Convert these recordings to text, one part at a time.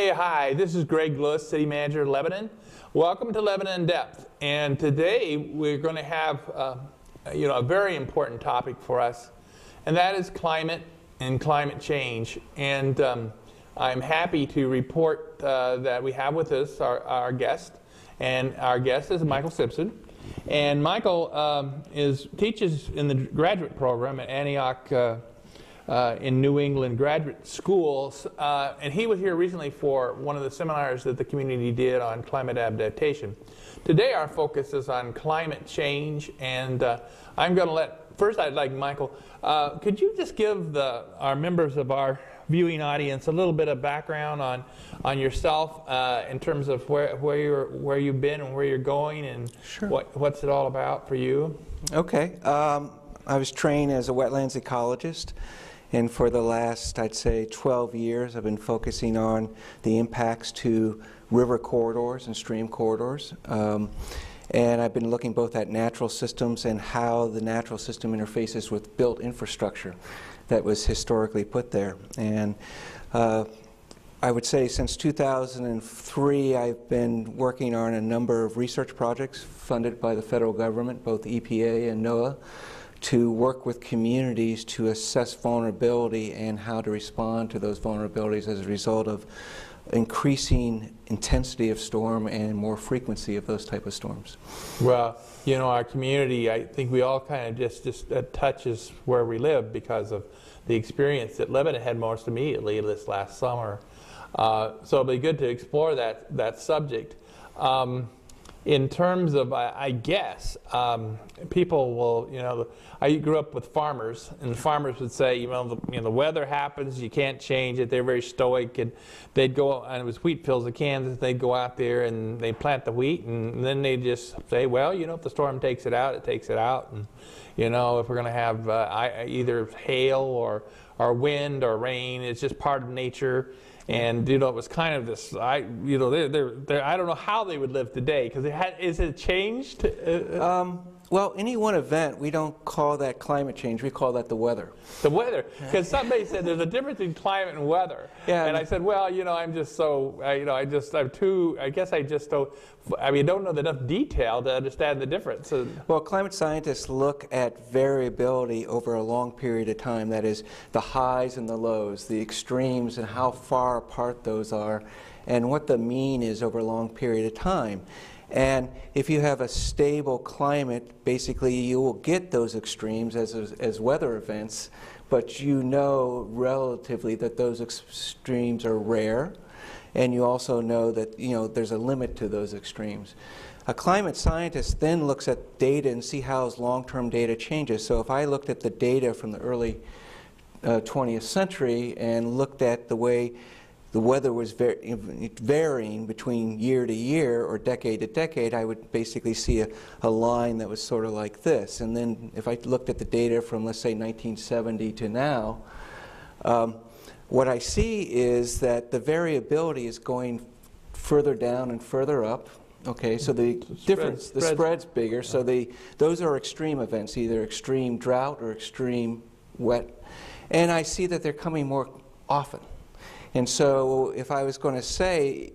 Hey, hi, this is Greg Lewis, City Manager of Lebanon. Welcome to Lebanon in Depth. And today we're going to have a very important topic for us, and that is climate and climate change. And I'm happy to report that we have with us our guest, and our guest is Michael Simpson. And Michael teaches in the graduate program at Antioch in New England graduate schools, and he was here recently for one of the seminars that the community did on climate adaptation. Today our focus is on climate change, and I'm going to first I'd like Michael, could you just give our members of our viewing audience a little bit of background on yourself in terms of where you've been and where you're going, and Sure. what's it all about for you? Okay. I was trained as a wetlands ecologist, and for the last, I'd say, 12 years, I've been focusing on the impacts to river corridors and stream corridors. And I've been looking both at natural systems and how the natural system interfaces with built infrastructure that was historically put there. And I would say since 2003, I've been working on a number of research projects funded by the federal government, both EPA and NOAA, to work with communities to assess vulnerability and how to respond to those vulnerabilities as a result of increasing intensity of storm and more frequency of those type of storms. Well, you know, our community, I think we all kind of just touches where we live because of the experience that Lebanon had most immediately this last summer. So it'll be good to explore that subject. In terms of, I guess, people will, I grew up with farmers, and the farmers would say, the weather happens, you can't change it. They're very stoic, and they'd go, and it was wheat fields in Kansas, they'd go out there and they'd plant the wheat, and then they'd just say, well, if the storm takes it out, it takes it out. And, if we're going to have either hail or wind or rain, it's just part of nature. And it was kind of this. I don't know how they would live today, because is it changed? Well, any one event, we don't call that climate change. We call that the weather. The weather, because somebody said there's a difference between climate and weather. Yeah. And I said, well, I'm just so, I'm too. I guess I just don't. Don't know enough detail to understand the difference. Well, climate scientists look at variability over a long period of time. That is, the highs and the lows, the extremes, and how far apart those are, and what the mean is over a long period of time. And if you have a stable climate, basically you will get those extremes as weather events, but relatively that those extremes are rare, and you also know that there's a limit to those extremes. A climate scientist then looks at data and see how long-term data changes. So if I looked at the data from the early 20th century and looked at the way the weather was varying between year to year or decade to decade, I would basically see a line that was sort of like this. And then if I looked at the data from, let's say, 1970 to now, what I see is that the variability is going further down and further up. Okay, so the spread's bigger. So those are extreme events, either extreme drought or extreme wet. And I see that they're coming more often. And so if I was going to say,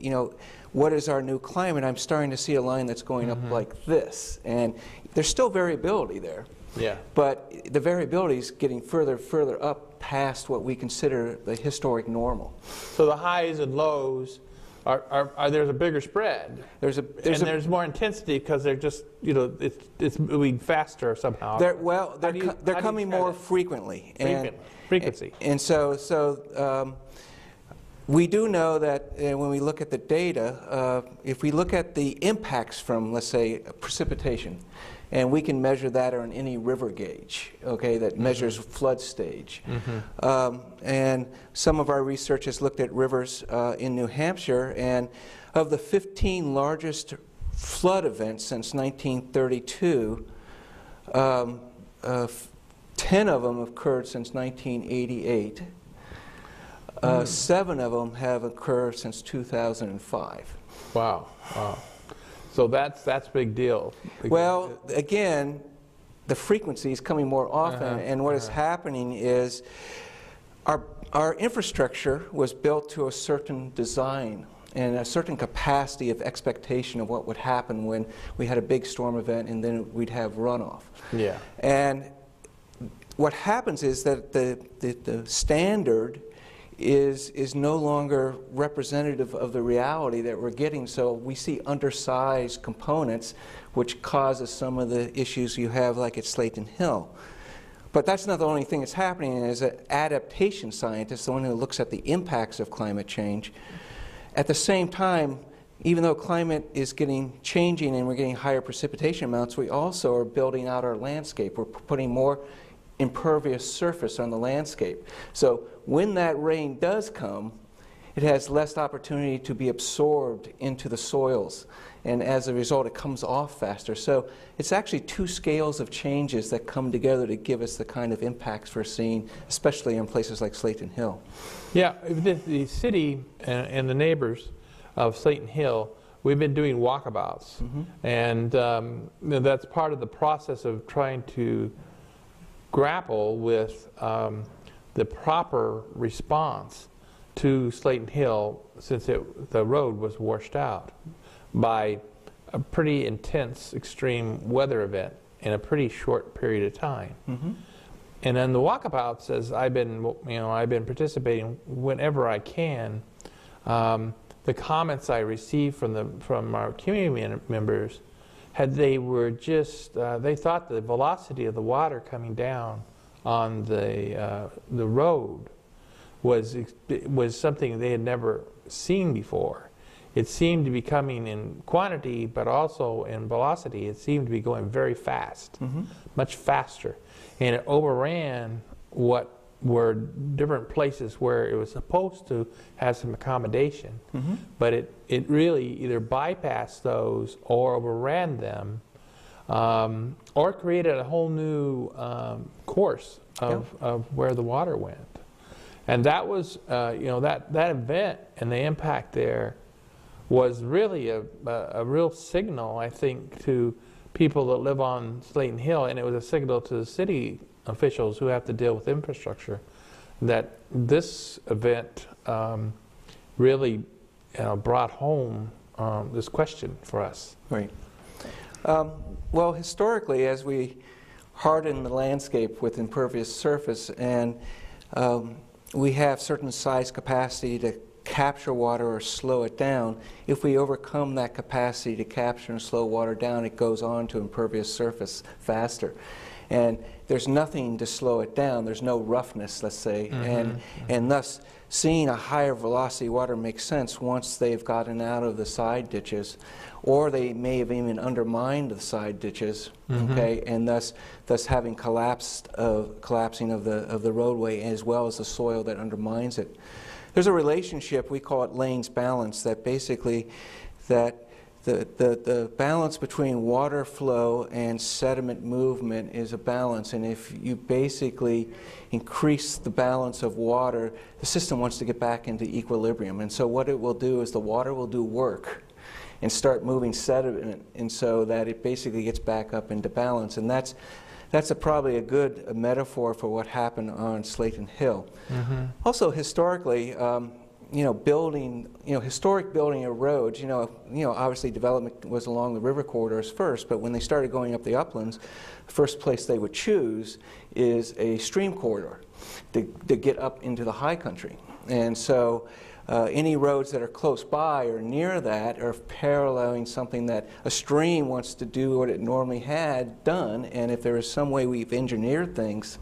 what is our new climate, I'm starting to see a line that's going up like this. And there's still variability there. Yeah. But the variability is getting further up past what we consider the historic normal. So the highs and lows there's a bigger spread. There's more intensity because they're just, it's moving faster somehow. They're coming more frequently. Frequency. And so we do know that when we look at the data, if we look at the impacts from, let's say, precipitation, and we can measure that on any river gauge, okay, that measures flood stage. And some of our research has looked at rivers in New Hampshire, and of the 15 largest flood events since 1932, 10 of them occurred since 1988. 7 of them have occurred since 2005. Wow. Wow. So that's a big deal. Well, again, the frequency is coming more often, and what is happening is our infrastructure was built to a certain design and a certain capacity of expectation of what would happen when we had a big storm event and then we'd have runoff. Yeah. And what happens is that the standard is no longer representative of the reality that we're getting. So we see undersized components, which causes some of the issues you have like at Slayton Hill. But that's not the only thing that's happening. As an adaptation scientist, the one who looks at the impacts of climate change, at the same time, even though climate is changing and we're getting higher precipitation amounts, we also are building out our landscape. We're putting more impervious surface on the landscape. So when that rain does come, it has less opportunity to be absorbed into the soils. And as a result, it comes off faster. So it's actually two scales of changes that come together to give us the kind of impacts we're seeing, especially in places like Slayton Hill. Yeah, the city and the neighbors of Slayton Hill, we've been doing walkabouts. And that's part of the process of trying to grapple with the proper response to Slayton Hill, since the road was washed out by a pretty intense extreme weather event in a pretty short period of time. And then the walkabouts, as I've been participating whenever I can, the comments I received from our community members they thought the velocity of the water coming down on the road was something they had never seen before. It seemed to be coming in quantity, but also in velocity. It seemed to be going very fast, much faster. And it overran what were different places where it was supposed to have some accommodation. But it really either bypassed those or overran them, or created a whole new course of where the water went. And that was, that event and the impact there was really a real signal, I think, to people that live on Slayton Hill, and it was a signal to the city officials who have to deal with infrastructure, that this event really brought home this question for us. Right. Well, historically, as we harden the landscape with impervious surface, and we have certain size capacity to capture water or slow it down, if we overcome that capacity to capture and slow water down, it goes on to impervious surface faster. And there's nothing to slow it down. There's no roughness, let's say. And thus, seeing a higher velocity water makes sense once they've gotten out of the side ditches, or they may have even undermined the side ditches, okay, and thus having collapsing of the roadway as well as the soil that undermines it. There's a relationship, we call it Lane's balance, that basically the balance between water flow and sediment movement is a balance, and if you basically increase the balance of water, the system wants to get back into equilibrium. And so what it will do is the water will do work and start moving sediment, and so that it basically gets back up into balance. And that's probably a good metaphor for what happened on Slayton Hill. Also, historically, historic building of roads, obviously development was along the river corridors first, but when they started going up the uplands, the first place they would choose is a stream corridor to get up into the high country. And so any roads that are close by or near that are paralleling something that a stream wants to do what it normally had done, and if there is some way we've engineered things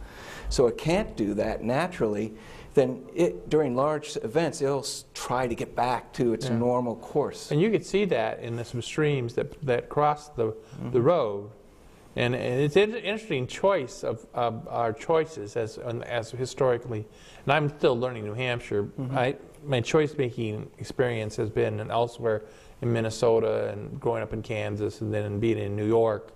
so it can't do that naturally, then during large events, it'll try to get back to its normal course. And you could see that in some streams that cross the road. And it's an interesting choice of our choices as historically. And I'm still learning New Hampshire. My choice-making experience has been elsewhere in Minnesota and growing up in Kansas and then being in New York.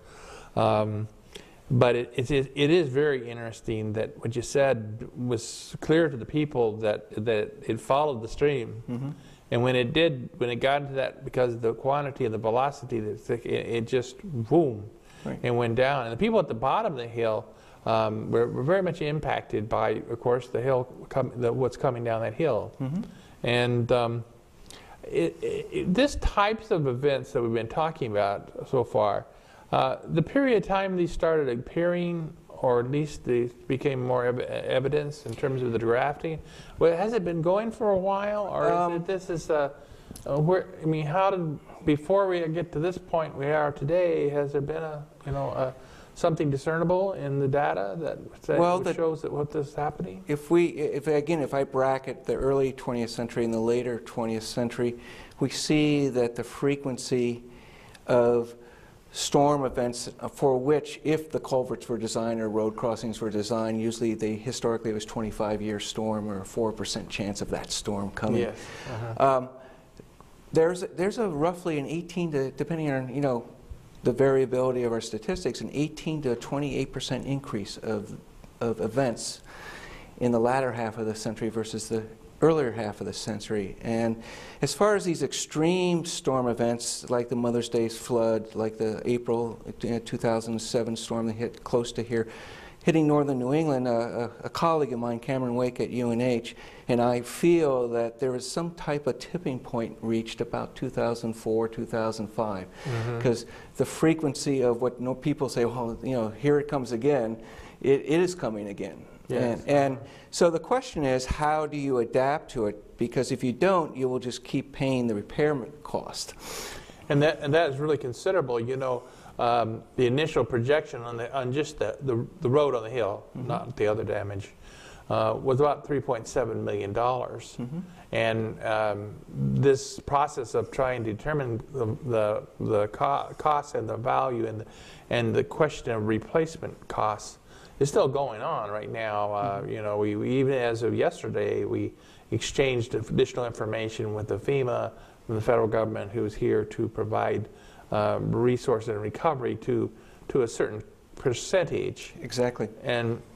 But it is very interesting that what you said was clear to the people that it followed the stream. And when it got into that, because of the quantity and the velocity, it just boom, and went down. And the people at the bottom of the hill we're very much impacted by, of course, the hill, what's coming down that hill. And this types of events that we've been talking about so far, the period of time these started appearing, or at least they became more evidence in terms of the drafting, well, has it been going for a while, or I mean, how did, before we get to this point we are today, has there been something discernible in the data that shows that what this is happening? If I bracket the early 20th century and the later 20th century, we see that the frequency of storm events for which, if the culverts were designed or road crossings were designed, usually historically it was 25-year storm or a 4% chance of that storm coming. Yes. There's a roughly an 18 to, depending on the variability of our statistics, an 18 to 28% increase of events in the latter half of the century versus the earlier half of the century. And as far as these extreme storm events, like the Mother's Day flood, like the April 2007 storm that hit close to here, hitting northern New England, a colleague of mine, Cameron Wake at UNH, and I feel that there was some type of tipping point reached about 2004, 2005, because the frequency of what people say, well, here it comes again, it is coming again. Yes. And so the question is, how do you adapt to it? Because if you don't, you will just keep paying the repair cost. And that is really considerable. The initial projection on just the road on the hill, not the other damage, was about $3.7 million. And this process of trying to determine the cost and the value and the question of replacement costs is still going on right now. We even as of yesterday, we exchanged additional information with the FEMA, from the federal government, who is here to provide resource and recovery to a certain percentage. Exactly.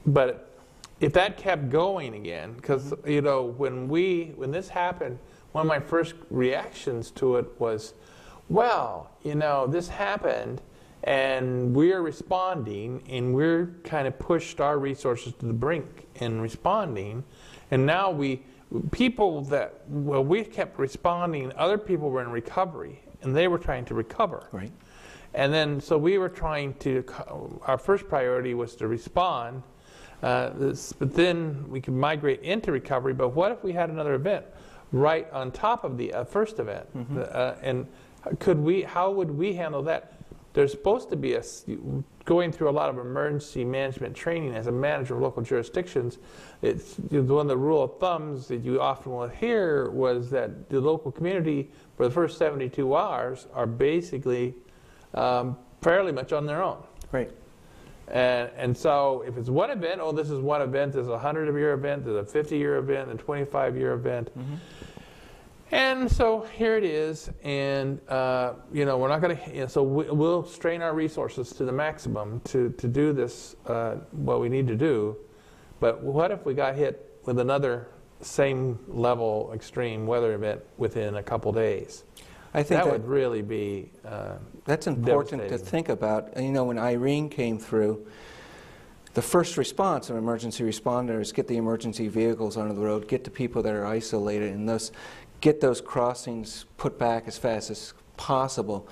But if that kept going again, because when this happened, one of my first reactions to it was, well, this happened, and we're responding, and we're kind of pushed our resources to the brink in responding, and now we kept responding, other people were in recovery, and they were trying to recover. Right. And then, so we were trying to, our first priority was to respond, but then we could migrate into recovery, but what if we had another event right on top of the first event? And how would we handle that? There's supposed to be going through a lot of emergency management training as a manager of local jurisdictions. It's one of the rule of thumbs that you often will hear was that the local community for the first 72 hours are basically fairly much on their own. Right. And so if it's one event, this is one event, there's a 100-year event, there's a 50-year event, a 25-year event. And so here it is, and we're not going to. So we'll strain our resources to the maximum to do this, what we need to do. But what if we got hit with another same level extreme weather event within a couple days? I think that would really be that's important to think about. When Irene came through, the first response of emergency responders: get the emergency vehicles onto the road, get the people that are isolated, and thus get those crossings put back as fast as possible.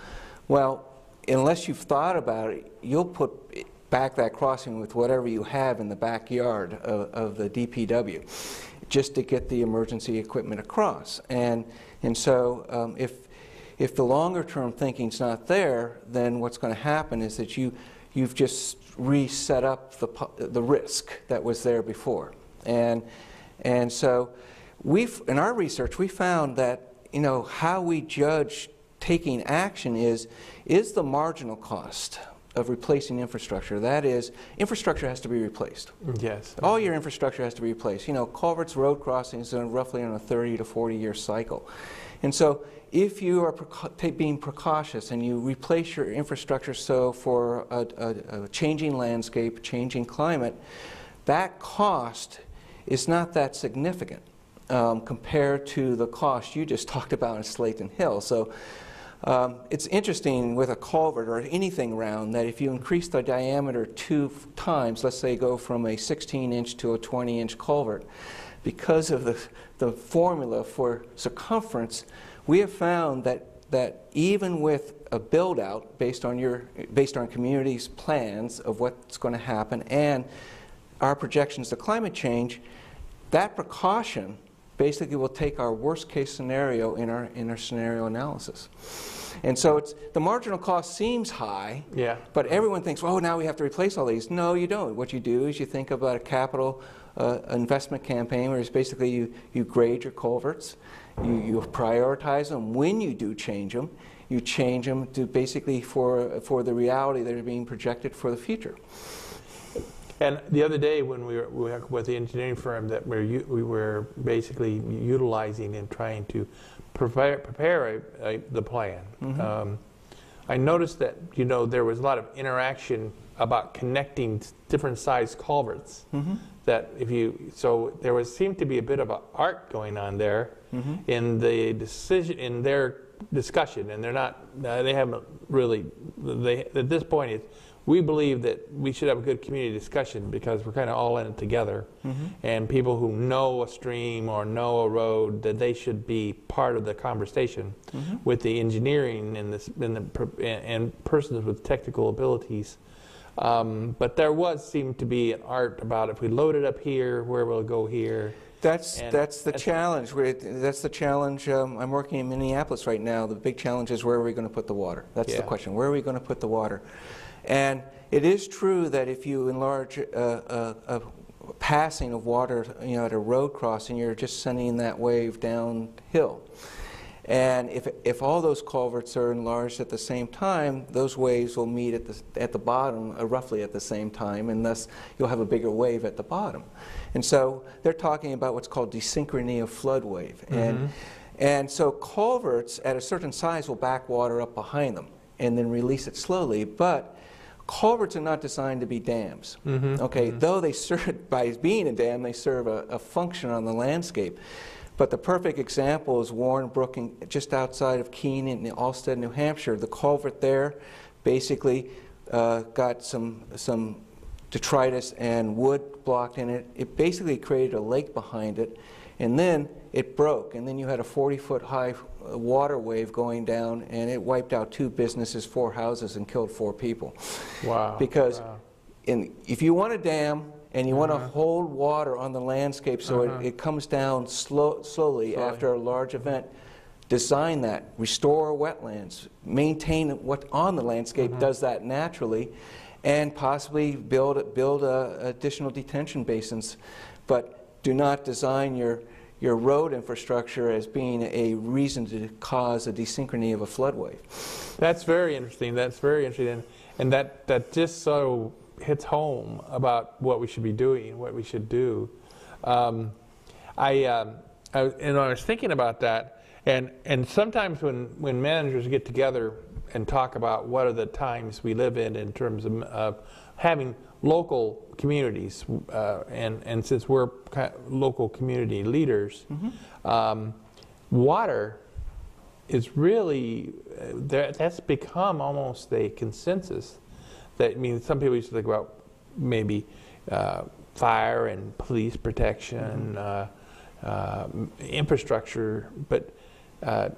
Well, unless you've thought about it, you'll put back that crossing with whatever you have in the backyard of the DPW, just to get the emergency equipment across. And so if the longer term thinking's not there, then what's going to happen is that you've just reset up the risk that was there before. And so in our research, we found that how we judge taking action is the marginal cost of replacing infrastructure. That is, infrastructure has to be replaced. Yes. All your infrastructure has to be replaced. Culverts, road crossings are roughly on a 30 to 40-year cycle. And so if you are being precautious and you replace your infrastructure so for a changing landscape, changing climate, that cost is not that significant compared to the cost you just talked about in Slayton Hill. So It's interesting with a culvert or anything round that if you increase the diameter 2 times, let's say go from a 16-inch to a 20-inch culvert, because of the formula for circumference, we have found that even with a build-out based on communities' plans of what's going to happen and our projections of climate change, that precaution basically will take our worst-case scenario in our scenario analysis. And so the marginal cost seems high, but everyone thinks, well, now we have to replace all these. No, you don't. What you do is you think about a capital investment campaign where it's basically you grade your culverts, you prioritize them. When you do change them, you change them to basically for the reality that are being projected for the future. And the other day when we were with the engineering firm that we were basically utilizing and trying to prepare the plan, I noticed that there was a lot of interaction about connecting different sized culverts. That so there seemed to be a bit of an art going on there in the decision, in their discussion, and they haven't really, at this point we believe that we should have a good community discussion because we're kind of all in it together. And people who know a stream or know a road, that they should be part of the conversation with the engineering and persons with technical abilities. But there seemed to be an art about if we load it up here, where will it go here? That's the challenge. That's the challenge. I'm working in Minneapolis right now. The big challenge is where are we going to put the water? That's the question. Where are we going to put the water? And it is true that if you enlarge a passing of water, at a road crossing, you're just sending that wave downhill. And if all those culverts are enlarged at the same time, those waves will meet at the bottom roughly at the same time, and thus you'll have a bigger wave at the bottom. And so they're talking about what's called desynchrony of flood wave. And so culverts at a certain size will back water up behind them and then release it slowly. But culverts are not designed to be dams. Though they serve, by being a dam, they serve a function on the landscape. But the perfect example is Warren Brook, just outside of Keene in Alstead, New Hampshire. The culvert there basically got some detritus and wood blocked in it. It basically created a lake behind it, and then it broke. And then you had a 40-foot high water wave going down, and it wiped out 2 businesses, 4 houses, and killed 4 people. Wow. Because if you want a dam, and you want to hold water on the landscape so it comes down slowly after a large event, design that, restore wetlands, maintain what on the landscape does that naturally, and possibly build additional detention basins. But do not design your road infrastructure as being a reason to cause a desynchrony of a flood wave. That's very interesting. That's very interesting. And that just so hits home about what we should be doing, what we should do. I was thinking about that, and sometimes when managers get together and talk about what are the times we live in terms of having local communities, and since we're local community leaders, water is really, that's become almost a consensus. That means some people used to think about maybe fire and police protection, infrastructure, but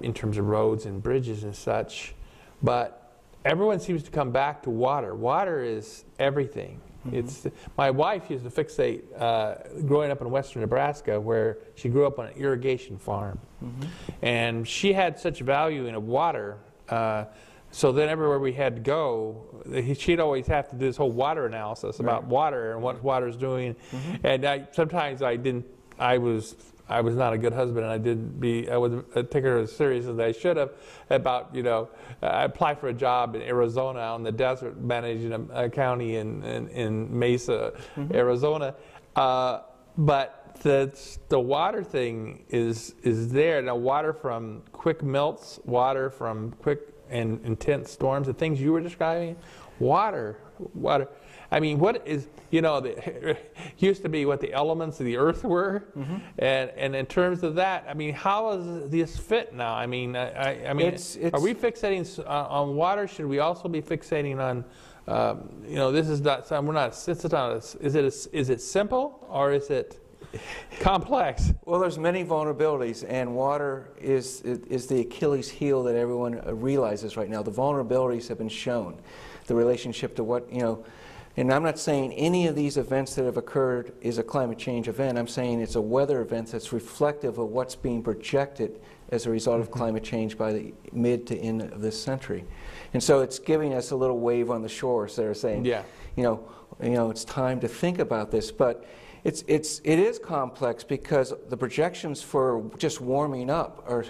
in terms of roads and bridges and such. But everyone seems to come back to water. Water is everything. My wife used to fixate growing up in western Nebraska, where she grew up on an irrigation farm, and she had such value in water. So then everywhere we had to go, she'd always have to do this whole water analysis about water and what water's doing. And sometimes I was not a good husband, and I wasn't taking her as serious as I should have about, I applied for a job in Arizona out in the desert, managing a county in Mesa, Arizona. But the water thing is there. Now, water from quick melts, water from quick and intense storms, the things you were describing, water. I mean, what is, you know, used to be what the elements of the earth were, and in terms of that, I mean, how does this fit now? I mean, I mean, are we fixating on water? Should we also be fixating on, you know, this is not, we're not, it's not, is it simple or is it complex? Well, there's many vulnerabilities, and water is the Achilles heel that everyone realizes right now. The vulnerabilities have been shown, the relationship to what, you know, and I'm not saying any of these events that have occurred is a climate change event. I'm saying it's a weather event that's reflective of what's being projected as a result of climate change by the mid to end of this century. And so it's giving us a little wave on the shore, so they're saying, you know, it's time to think about this. But it is complex because the projections for just warming up are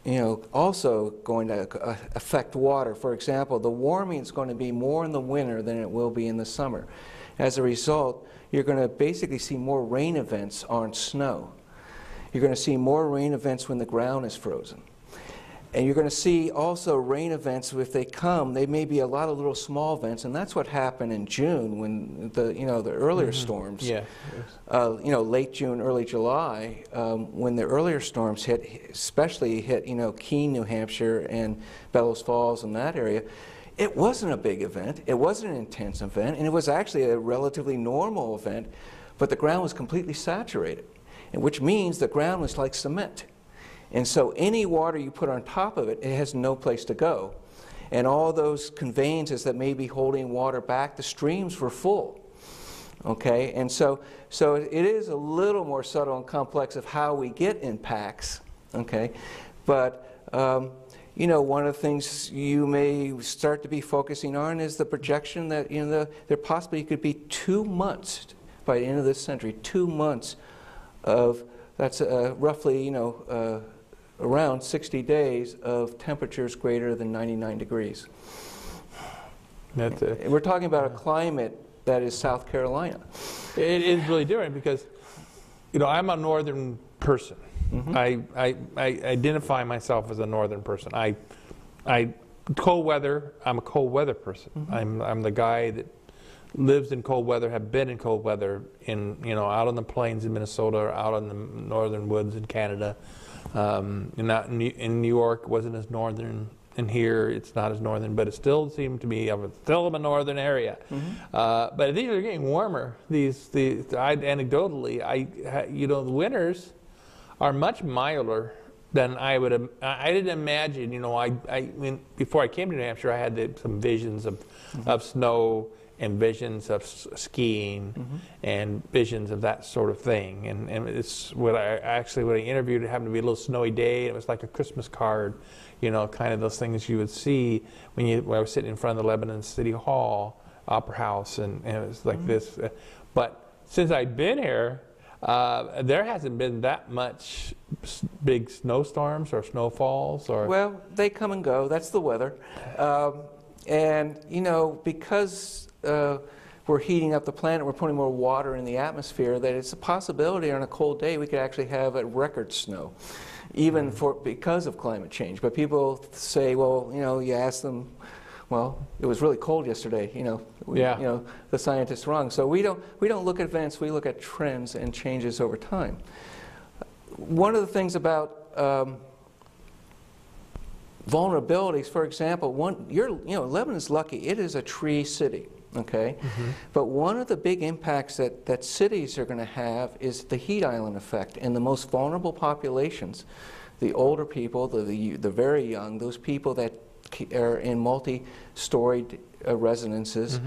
you know, also going to affect water. For example, the warming is going to be more in the winter than it will be in the summer. As a result, you're going to basically see more rain events on snow. You're going to see more rain events when the ground is frozen. And you're going to see also rain events, if they come, they may be a lot of little small events, and that's what happened in June when the earlier storms, you know, late June, early July, when the earlier storms hit, especially hit, you know, Keene, New Hampshire, and Bellows Falls and that area. It wasn't a big event, it wasn't an intense event, and it was actually a relatively normal event, but the ground was completely saturated, and which means the ground was like cement. And so any water you put on top of it, it has no place to go. And all those conveyances that may be holding water back, the streams were full. Okay, and so it is a little more subtle and complex of how we get impacts. Okay, but you know, one of the things you may start to be focusing on is the projection that, you know, there possibly could be 2 months by the end of this century, 2 months of, that's roughly, you know, around 60 days of temperatures greater than 99 degrees. We're talking about a climate that is South Carolina. It is really different because, you know, I'm a northern person. I identify myself as a northern person. Cold weather, I'm a cold weather person. I'm the guy that lives in cold weather, have been in cold weather in, you know, out on the plains in Minnesota or out in the northern woods in Canada. Not in New York, wasn't as northern. In here, it's not as northern, but it still seemed to be still in a northern area. But these are getting warmer. Anecdotally, you know, the winters are much milder than I would. I didn't imagine. You know, before I came to New Hampshire, I had some visions of snow and visions of skiing and visions of that sort of thing. And it's when I interviewed, it happened to be a little snowy day. It was like a Christmas card, you know, kind of those things you would see when I was sitting in front of the Lebanon City Hall, Opera House, and it was like this. But since I've been here, there hasn't been that much big snowstorms or snowfalls. Well, they come and go. That's the weather. And, you know, because we're heating up the planet, we're putting more water in the atmosphere, that it's a possibility on a cold day we could actually have a record snow, even because of climate change. But people say, well, you know, you ask them, well, it was really cold yesterday, you know. You know, the scientists wrong. So we don't look at events, we look at trends and changes over time. One of the things about vulnerabilities, for example, Lebanon's lucky. It is a tree city, okay? But one of the big impacts that cities are going to have is the heat island effect. And the most vulnerable populations, the older people, the very young, those people that are in multi-storied residences,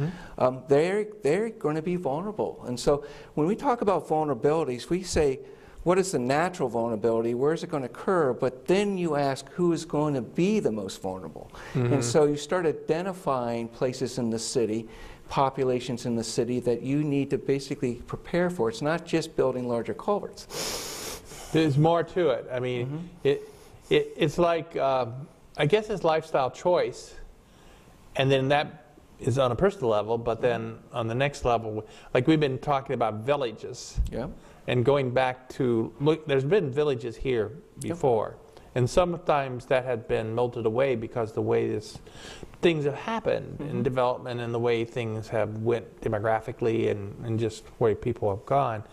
they're going to be vulnerable. And so when we talk about vulnerabilities, we say, what is the natural vulnerability? Where is it going to occur? But then you ask, who is going to be the most vulnerable? And so you start identifying places in the city, populations in the city that you need to basically prepare for. It's not just building larger culverts. There's more to it. I mean, it's like, I guess it's lifestyle choice, and then that is on a personal level, but then on the next level, like we've been talking about villages. And going back to, look, there's been villages here before, And sometimes that had been melted away because the way things have happened in development and the way things have went demographically and just where people have gone.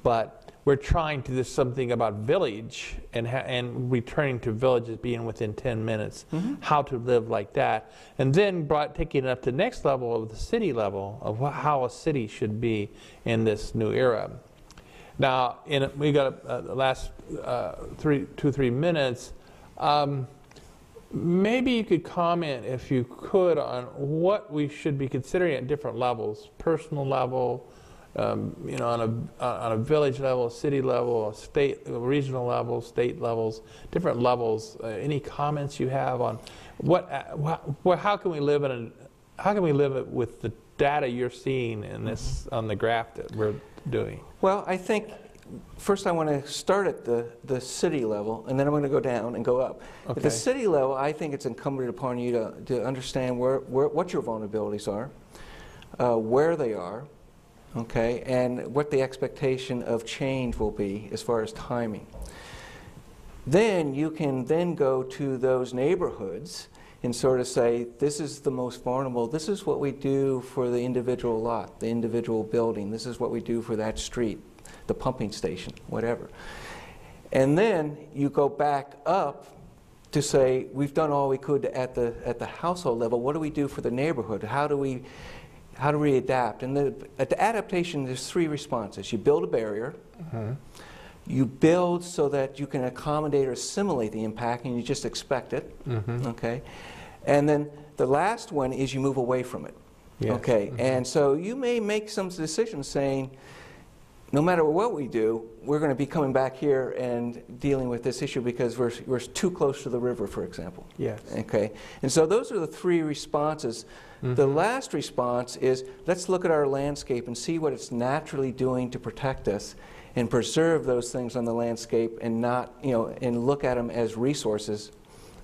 But we're trying to do something about village and returning to villages being within 10 minutes, how to live like that. And then taking it up to the next level of the city level of how a city should be in this new era. Now, we got the last 2-3 minutes. Maybe you could comment, if you could, on what we should be considering at different levels: personal level, you know, on a village level, city level, a state, regional level, state levels, different levels. Any comments you have on how can we live with the data you're seeing in this on the graph that we're doing? Well, I think first I want to start at the city level, and then I'm going to go down and go up. Okay. At the city level, I think it's incumbent upon you to understand what your vulnerabilities are, where they are, okay, and what the expectation of change will be as far as timing. Then you can then go to those neighborhoods and sort of say, this is the most vulnerable, this is what we do for the individual lot, the individual building, this is what we do for that street, the pumping station, whatever. And then you go back up to say, we've done all we could at the household level, what do we do for the neighborhood? How do we adapt? And at the adaptation, there's 3 responses. You build a barrier, you build so that you can accommodate or assimilate the impact, and you just expect it, okay? And then the last one is you move away from it, okay? And so you may make some decisions saying, no matter what we do, we're going to be coming back here and dealing with this issue because we're too close to the river, for example. Yes. Okay? And so those are the 3 responses. The last response is, let's look at our landscape and see what it's naturally doing to protect us and preserve those things on the landscape and not, you know, and look at them as resources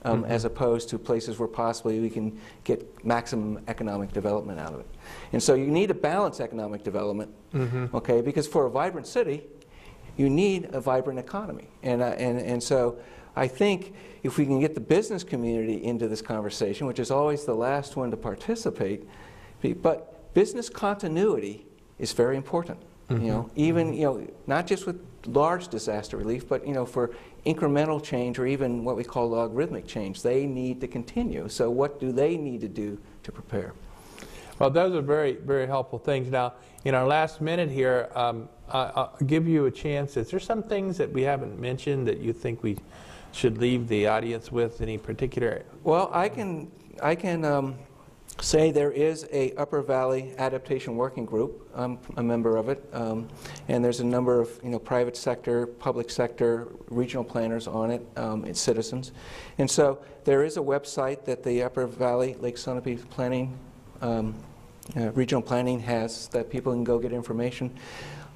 as opposed to places where possibly we can get maximum economic development out of it. And so you need to balance economic development, okay, because for a vibrant city, you need a vibrant economy. And so I think if we can get the business community into this conversation, which is always the last one to participate, but business continuity is very important. You know, even, you know, not just with large disaster relief, but, you know, for incremental change or even what we call logarithmic change, they need to continue. So what do they need to do to prepare? Well, those are very, very helpful things. Now, in our last minute here, I'll give you a chance. Is there some things that we haven't mentioned that you think we should leave the audience with? Any particular? Well, I can say there is a Upper Valley Adaptation Working Group. I'm a member of it, and there's a number of, you know, private sector, public sector, regional planners on it, it's citizens. And so there is a website that the Upper Valley Lake Sunapee Planning, Regional Planning has that people can go get information.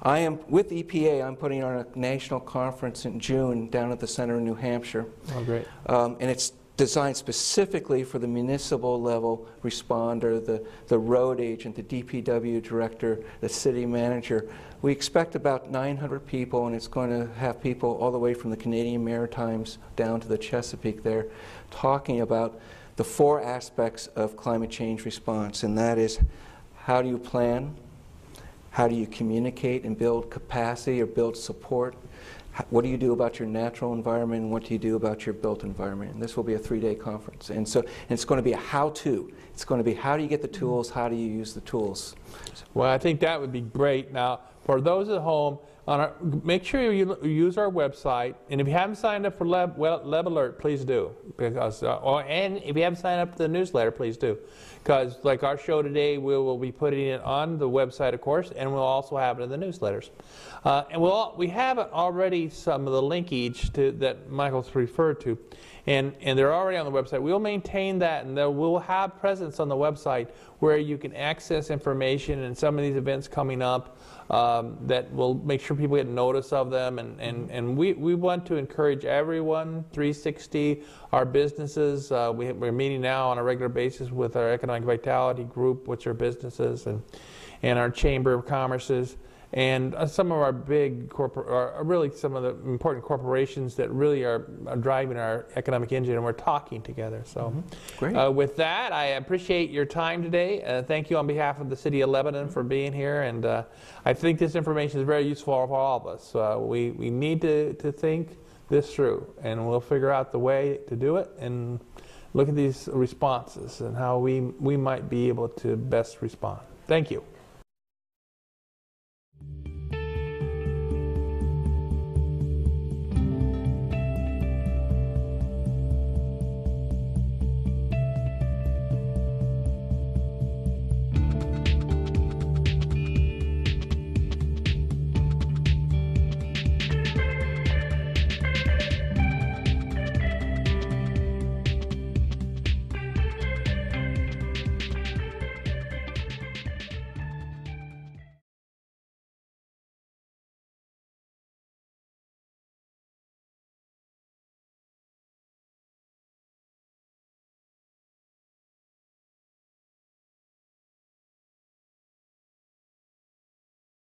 I am, with EPA, I'm putting on a national conference in June down at the center in New Hampshire. Oh, great. And it's designed specifically for the municipal level responder, the road agent, the DPW director, the city manager. We expect about 900 people, and it's going to have people all the way from the Canadian Maritimes down to the Chesapeake there talking about the 4 aspects of climate change response, and that is, how do you plan? How do you communicate and build capacity or build support? What do you do about your natural environment, and what do you do about your built environment? And this will be a 3-day conference. And so it's going to be a how-to. It's going to be, how do you get the tools, how do you use the tools? Well, I think that would be great. Now, for those at home, make sure you use our website. And if you haven't signed up for Leb Alert, please do. Because, and if you haven't signed up for the newsletter, please do. Because like our show today, we will be putting it on the website, of course, and we'll also have it in the newsletters. And we have already some of the linkage that Michael's referred to, and they're already on the website. We'll maintain that, and we'll have presence on the website where you can access information and some of these events coming up that will make sure people get notice of them. And we want to encourage everyone, 360, our businesses. We're meeting now on a regular basis with our Economic Vitality Group, which are businesses, and our Chamber of Commerce's. and some of our big are really some of the important corporations that really are driving our economic engine, and we're talking together. So Great. with that, I appreciate your time today. Thank you on behalf of the City of Lebanon for being here, and I think this information is very useful for all of us. We need to think this through, and we'll figure out the way to do it, and look at these responses and how we might be able to best respond. Thank you.